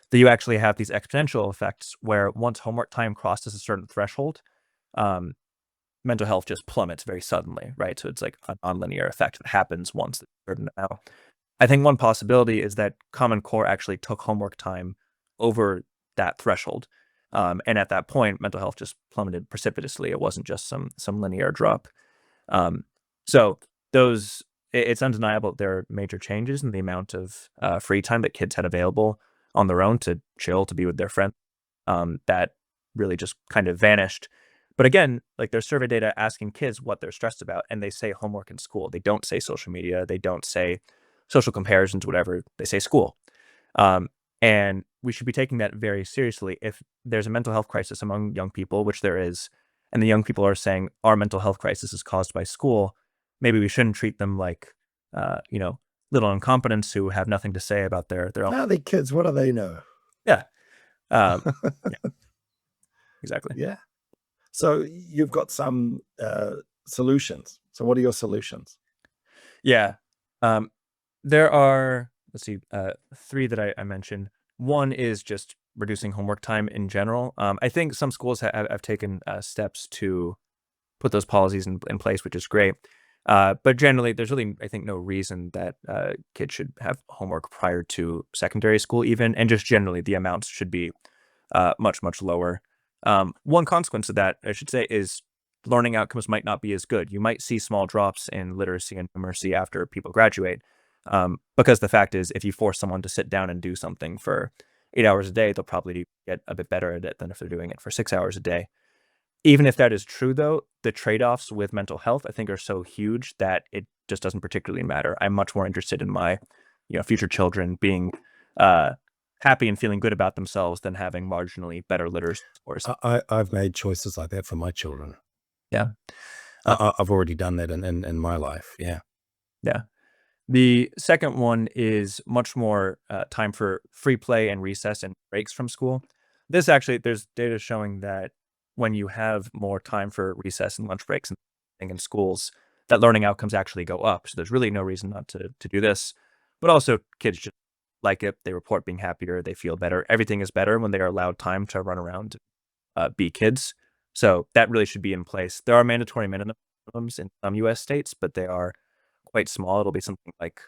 That you actually have these exponential effects where once homework time crosses a certain threshold, mental health just plummets very suddenly, right? So it's like a nonlinear effect that happens once it's a certain amount. I think one possibility is that Common Core actually took homework time over that threshold. And at that point, mental health just plummeted precipitously. It wasn't just some linear drop. So it's undeniable that there are major changes in the amount of free time that kids had available on their own to chill, to be with their friends. That really just kind of vanished. But again, like there's survey data asking kids what they're stressed about, and they say homework in school. They don't say social media. They don't say social comparisons, whatever. They say school. Um, and we should be taking that very seriously. If there's a mental health crisis among young people, which there is, and the young people are saying our mental health crisis is caused by school, maybe we shouldn't treat them like, you know, little incompetents who have nothing to say about their own. Are they kids? What do they know? Yeah. Um, yeah, exactly. Yeah. So you've got some solutions. So what are your solutions? Yeah. Um, there are, let's see, three that I mentioned. One is just reducing homework time in general. I think some schools have taken steps to put those policies in place, which is great. But generally, there's really, I think, no reason that kids should have homework prior to secondary school even, and just generally, the amounts should be much, much lower. One consequence of that, I should say, is learning outcomes might not be as good. You might see small drops in literacy and numeracy after people graduate. Because the fact is, if you force someone to sit down and do something for 8 hours a day, they'll probably get a bit better at it than if they're doing it for 6 hours a day. Even if that is true, though, the trade-offs with mental health, I think, are so huge that it just doesn't particularly matter. I'm much more interested in my, future children being happy and feeling good about themselves than having marginally better literacy scores. I've made choices like that for my children. Yeah. Uh, I've already done that in my life. Yeah. yeah. The second one is much more time for free play and recess and breaks from school. This actually, there's data showing that when you have more time for recess and lunch breaks and thing in schools, that learning outcomes actually go up. So there's really no reason not to do this. But also, kids just like it. They report being happier. They feel better. Everything is better when they are allowed time to run around, be kids. So that really should be in place. There are mandatory minimums in some U.S. states, but they are quite small. It'll be something like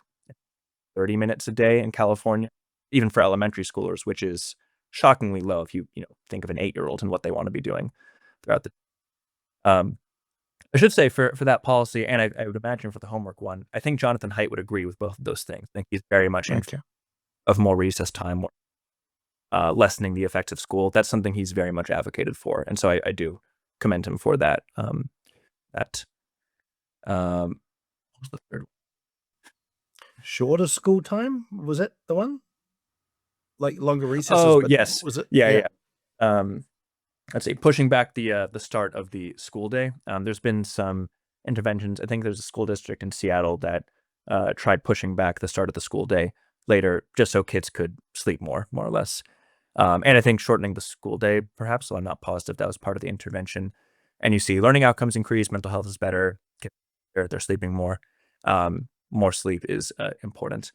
30 minutes a day in California, even for elementary schoolers, which is shockingly low if you think of an 8-year-old and what they want to be doing throughout the. Um, I should say for that policy, and I would imagine for the homework one, I think Jonathan Haidt would agree with both of those things. I think he's very much in Okay. of more recess time, lessening the effects of school. That's something he's very much advocated for, and so I do commend him for that. That what was the third? Shorter school time? Was that the one? Like longer recesses? Oh, but yes. Was it? Yeah. Let's see, pushing back the start of the school day. There's been some interventions. I think there's a school district in Seattle that tried pushing back the start of the school day later, just so kids could sleep more or less. And I think shortening the school day, perhaps, so I'm not positive that was part of the intervention. And you see learning outcomes increase, mental health is better, they're sleeping more. More sleep is important.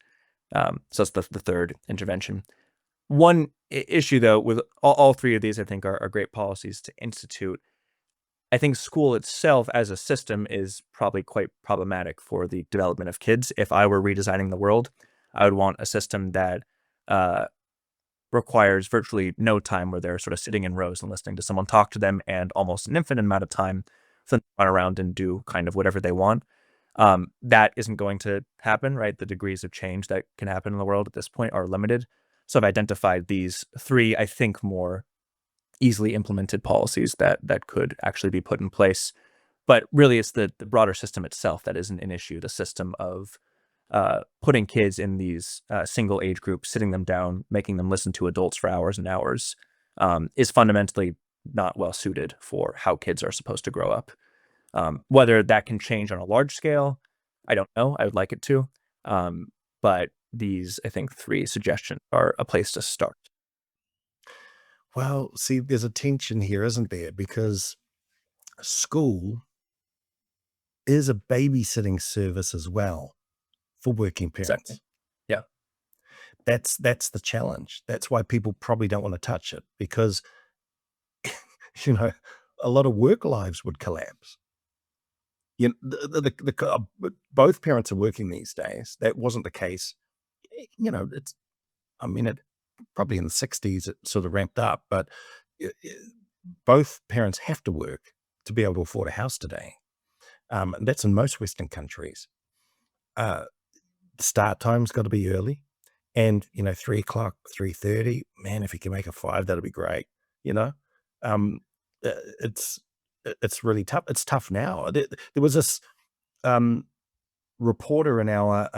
So that's the third intervention. One issue, though, with all three of these, I think, are great policies to institute. I think school itself as a system is probably quite problematic for the development of kids. If I were redesigning the world, I would want a system that requires virtually no time where they're sort of sitting in rows and listening to someone talk to them, and almost an infinite amount of time for them to run around and do kind of whatever they want. That isn't going to happen, right? The degrees of change that can happen in the world at this point are limited. So I've identified these three, I think, more easily implemented policies that could actually be put in place. But really, it's the broader system itself that isn't an issue. The system of putting kids in these single age groups, sitting them down, making them listen to adults for hours and hours, is fundamentally not well suited for how kids are supposed to grow up. Whether that can change on a large scale, I don't know. I would like it to. But these, I think, three suggestions are a place to start. Well, see, there's a tension here, isn't there? Because school is a babysitting service as well for working parents. Exactly. Yeah. That's the challenge. That's why people probably don't want to touch it, because a lot of work lives would collapse. Both parents are working these days. That wasn't the case. It probably in the 60s it sort of ramped up, but both parents have to work to be able to afford a house today. And that's in most Western countries. Start time's got to be early, and 3:00, 3:30. Man, if you can make a 5, that'll be great. It's it's really tough. It's tough now. There was this reporter in our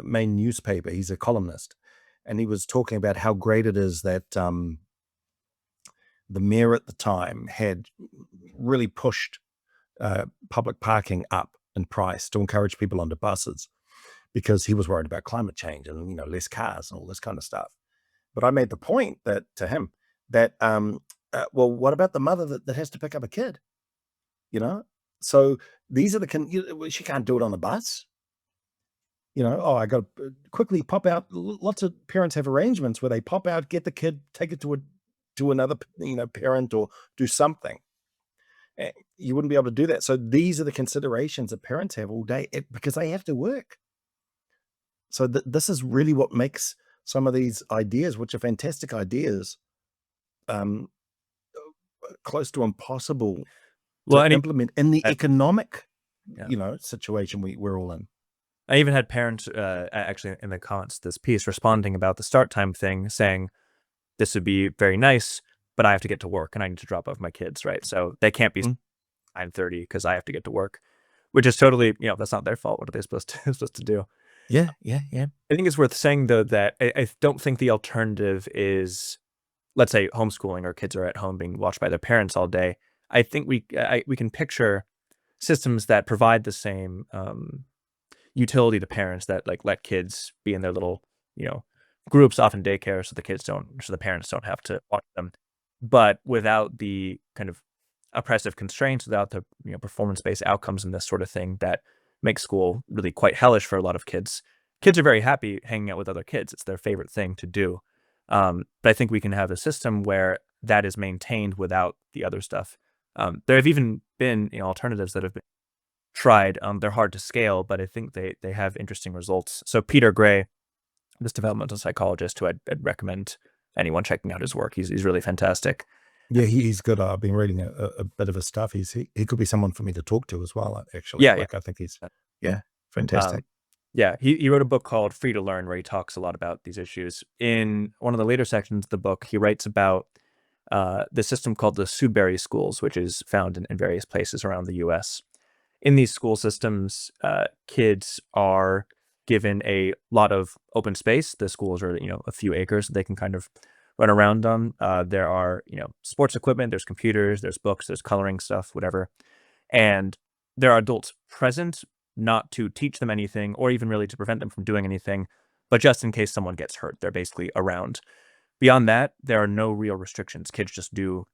main newspaper. He's a columnist, and he was talking about how great it is that the mayor at the time had really pushed public parking up in price to encourage people onto buses, because he was worried about climate change and, less cars and all this kind of stuff. But I made the point to him that, well, what about the mother that has to pick up a kid? So these are she can't do it on a bus. Oh, I got to quickly pop out. Lots of parents have arrangements where they pop out, get the kid, take it to another, parent, or do something. You wouldn't be able to do that. So these are the considerations that parents have all day because they have to work. So this is really what makes some of these ideas, which are fantastic ideas, close to impossible to implement in the economic, situation we're all in. I even had parents actually in the comments this piece responding about the start time thing, saying this would be very nice, but I have to get to work and I need to drop off my kids, right? So they can't be 9:30 because I have to get to work, which is totally, that's not their fault. What are they supposed to do? Yeah. I think it's worth saying, though, that I don't think the alternative is, let's say, homeschooling, or kids are at home being watched by their parents all day. I think we can picture systems that provide the same utility to parents, that let kids be in their little, groups off in daycare, so the parents don't have to watch them, but without the kind of oppressive constraints, without the performance-based outcomes and this sort of thing that makes school really quite hellish for a lot of kids. Kids are very happy hanging out with other kids. It's their favorite thing to do. But I think we can have a system where that is maintained without the other stuff. There have even been alternatives that have been tried. They're hard to scale, but I think they have interesting results. So Peter Gray, this developmental psychologist, who I'd recommend anyone checking out his work. He's really fantastic. Yeah, he's good. I've been reading a bit of his stuff. He could be someone for me to talk to as well, actually. Yeah. I think he's fantastic. He wrote a book called Free to Learn, where he talks a lot about these issues. In one of the later sections of the book, he writes about the system called the Sudbury schools, which is found in various places around the U.S. In these school systems, kids are given a lot of open space. The schools are, a few acres that they can kind of run around on. There are, sports equipment, there's computers, there's books, there's coloring stuff, whatever. And there are adults present, not to teach them anything or even really to prevent them from doing anything, but just in case someone gets hurt. They're basically around. Beyond that, there are no real restrictions. Kids just do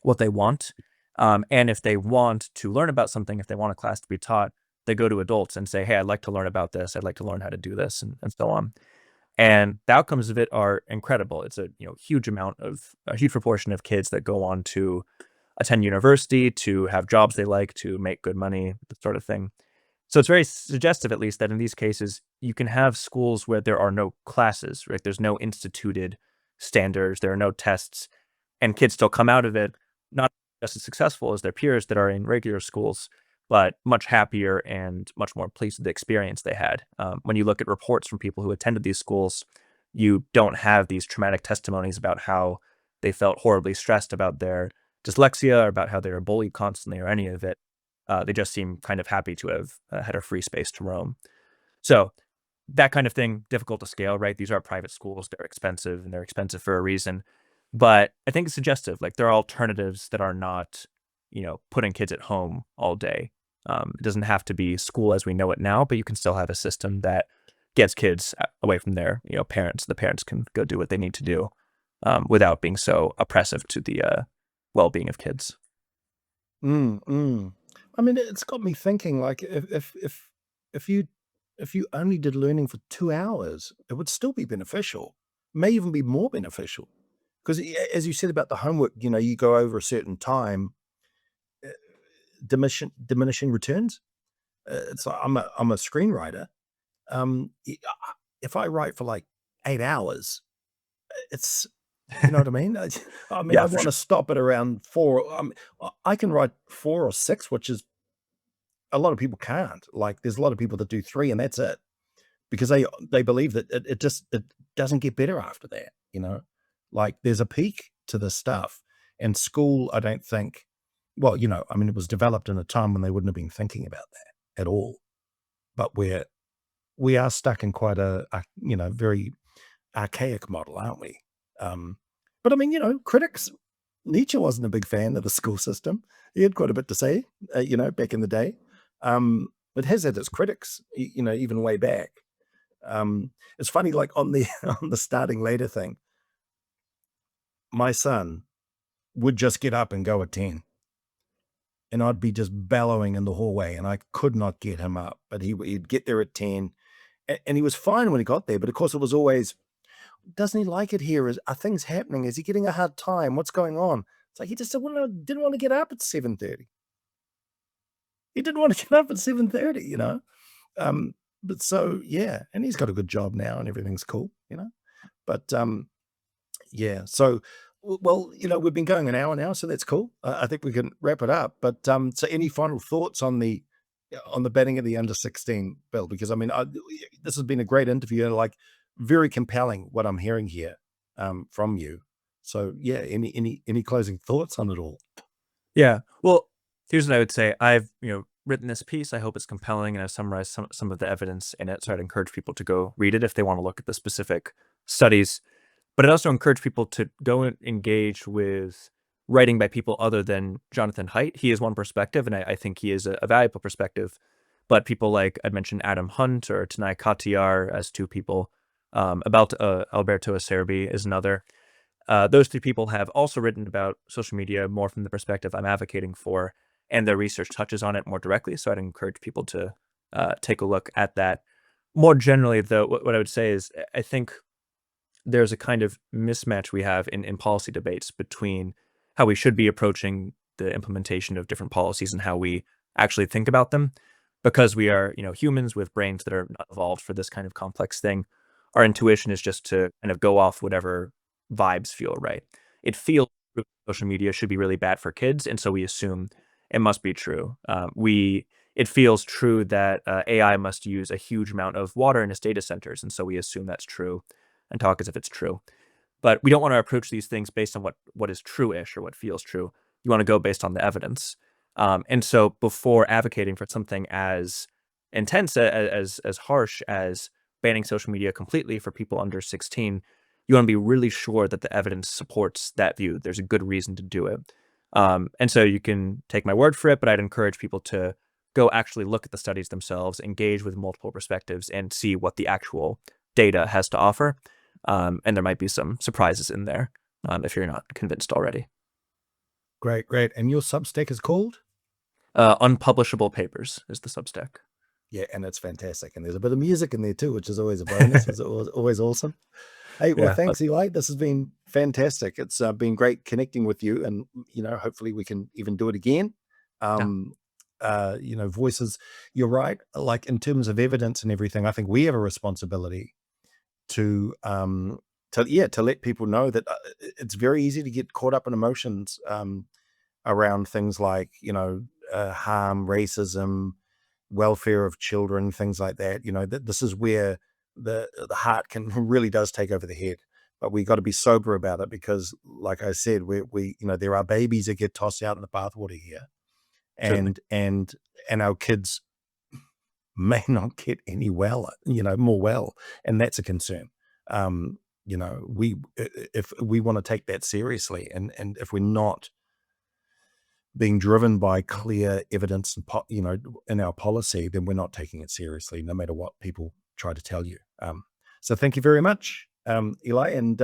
what they want. And if they want to learn about something, if they want a class to be taught, they go to adults and say, hey, I'd like to learn about this. I'd like to learn how to do this, and so on. And the outcomes of it are incredible. It's a huge proportion of kids that go on to attend university, to have jobs they like, to make good money, that sort of thing. So it's very suggestive, at least, that in these cases, you can have schools where there are no classes, right? There's no instituted standards, there are no tests, and kids still come out of it not just as successful as their peers that are in regular schools, but much happier and much more pleased with the experience they had. When you look at reports from people who attended these schools, you don't have these traumatic testimonies about how they felt horribly stressed about their dyslexia, or about how they were bullied constantly, or any of it. They just seem kind of happy to have had a free space to roam. So that kind of thing, difficult to scale, right? These are private schools. They're expensive, and they're expensive for a reason. But I think it's suggestive. There are alternatives that are not, putting kids at home all day. It doesn't have to be school as we know it now, but you can still have a system that gets kids away from their, parents. The parents can go do what they need to do without being so oppressive to the well-being of kids. I mean, it's got me thinking. If you only did learning for 2 hours, it would still be beneficial. May even be more beneficial, because as you said about the homework, you go over a certain time, diminishing returns. It's like I'm a screenwriter. If I write for 8 hours, it's, you know what I mean? I Yeah, want to stop at around 4. I can write 4 or 6, which is a lot of people can't. There's a lot of people that do 3 and that's it, because they believe that it doesn't get better after that. There's a peak to this stuff, And school, I don't think, well, I mean, it was developed in a time when they wouldn't have been thinking about that at all. But we are stuck in quite a very archaic model, aren't we? But I mean, critics, Nietzsche wasn't a big fan of the school system. He had quite a bit to say, back in the day. It has had its critics, even way back. It's funny, like on the on the starting later thing, my son would just get up and go at 10. And I'd be just bellowing in the hallway, and I could not get him up. But he'd get there at 10, and he was fine when he got there. But of course, it was always, doesn't he like it here? Are things happening? Is he getting a hard time? What's going on? It's like he just didn't want to get up at 7:30. He didn't want to get up at 7:30, But so, yeah, and he's got a good job now, and everything's cool. But yeah, so, well, we've been going an hour now, so that's cool. I think we can wrap it up. But so, any final thoughts on the banning of the under 16 bill? Because I mean, this has been a great interview, and like very compelling what I'm hearing here from you. So yeah, any closing thoughts on it all? Yeah. Well, here's what I would say. I've written this piece. I hope it's compelling, and I've summarized some of the evidence in it. So I'd encourage people to go read it if they want to look at the specific studies. But I'd also encourage people to go and engage with writing by people other than Jonathan Haidt. He is one perspective, and I think he is a valuable perspective. But people like I'd mentioned Adam Hunt or Tanay Katiyar as two people. About Alberto Acerbi is another. Those three people have also written about social media more from the perspective I'm advocating for, and their research touches on it more directly. So I'd encourage people to take a look at that. More generally, though, what I would say is I think there's a kind of mismatch we have in policy debates between how we should be approaching the implementation of different policies and how we actually think about them. Because we are, humans with brains that are not evolved for this kind of complex thing, our intuition is just to kind of go off whatever vibes feel right. It feels social media should be really bad for kids, and so we assume it must be true. It feels true that AI must use a huge amount of water in its data centers, and so we assume that's true and talk as if it's true. But we don't want to approach these things based on what is true-ish or what feels true. You want to go based on the evidence. And so before advocating for something as intense, as harsh as banning social media completely for people under 16, you want to be really sure that the evidence supports that view. There's a good reason to do it. And so you can take my word for it, but I'd encourage people to go actually look at the studies themselves, engage with multiple perspectives, and see what the actual data has to offer. And there might be some surprises in there if you're not convinced already. Great. And your Substack is called? Unpublishable Papers is the Substack. Yeah, and it's fantastic. And there's a bit of music in there too, which is always a bonus. It's always awesome. Hey, well, Yeah. thanks, Eli. This has been fantastic. It's been great connecting with you, and hopefully we can even do it again. Voices. You're right. Like in terms of evidence and everything, I think we have a responsibility to let people know that it's very easy to get caught up in emotions around things like harm, racism, welfare of children, things like that. This is where the heart really does take over the head. But we got to be sober about it because, like I said, we there are babies that get tossed out in the bathwater here, and our kids may not get any more well, and that's a concern. If we want to take that seriously, and if we're not being driven by clear evidence and in our policy, then we're not taking it seriously, no matter what people try to tell you. So thank you very much, Eli, and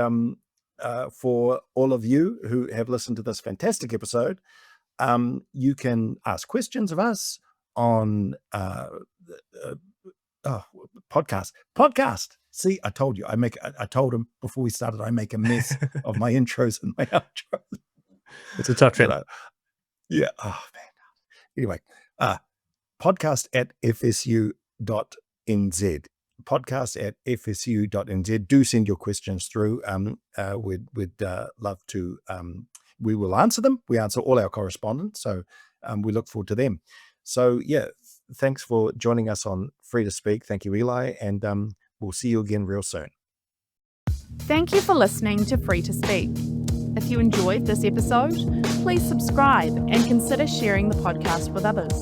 for all of you who have listened to this fantastic episode, you can ask questions of us on podcast. See, I told you, I told him before we started, I make a mess of my intros and my outros. It's a tough trend. Yeah. Oh man. Anyway, podcast at fsu.nz. Podcast at fsu.nz. Do send your questions through. We'd love to. We will answer them. We answer all our correspondence, so we look forward to them. So yeah, thanks for joining us on Free to Speak. Thank you, Eli, and we'll see you again real soon. Thank you for listening to Free to Speak. If you enjoyed this episode, please subscribe and consider sharing the podcast with others.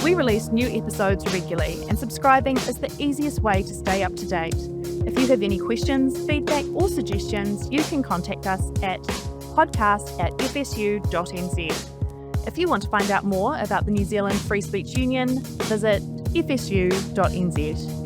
We release new episodes regularly, and subscribing is the easiest way to stay up to date. If you have any questions, feedback, or suggestions, you can contact us at podcast@fsu.nz. If you want to find out more about the New Zealand Free Speech Union, visit fsu.nz.